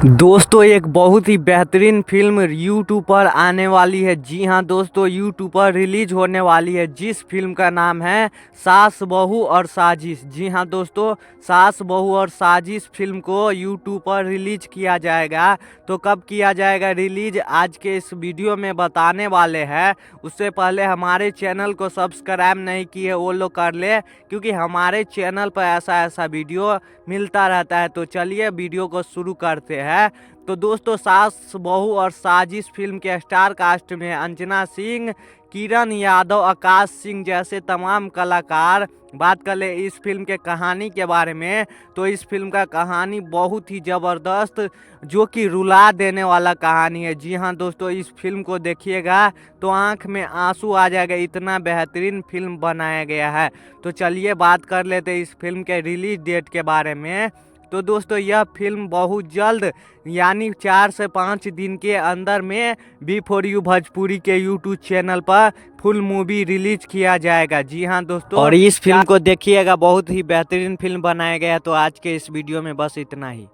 दोस्तों एक बहुत ही बेहतरीन फिल्म यूट्यूब पर आने वाली है। जी हाँ दोस्तों, यूट्यूब पर रिलीज होने वाली है, जिस फिल्म का नाम है सास बहू और साजिश। जी हाँ दोस्तों, सास बहू और साजिश फिल्म को यूट्यूब पर रिलीज किया जाएगा। तो कब किया जाएगा रिलीज, आज के इस वीडियो में बताने वाले हैं। उससे पहले हमारे चैनल को सब्सक्राइब नहीं किए वो लोग कर ले, क्योंकि हमारे चैनल पर ऐसा वीडियो मिलता रहता है। तो चलिए वीडियो को शुरू करते हैं। तो दोस्तों, सास बहू और साजिश फिल्म के स्टार कास्ट में अंजना सिंह, किरण यादव, आकाश सिंह जैसे तमाम कलाकार। बात कर ले इस फिल्म के कहानी के बारे में, तो इस फिल्म का कहानी बहुत ही ज़बरदस्त, जो कि रुला देने वाला कहानी है। जी हाँ दोस्तों, इस फिल्म को देखिएगा तो आंख में आंसू आ जाएगा, इतना बेहतरीन फिल्म बनाया गया है। तो चलिए बात कर लेते हैं इस फिल्म के रिलीज डेट के बारे में। तो दोस्तों, यह फिल्म बहुत जल्द यानी 4 से 5 दिन के अंदर में B4U भोजपुरी के यूट्यूब चैनल पर फुल मूवी रिलीज किया जाएगा। जी हाँ दोस्तों, और इस फिल्म को देखिएगा, बहुत ही बेहतरीन फिल्म बनाया गया है। तो आज के इस वीडियो में बस इतना ही।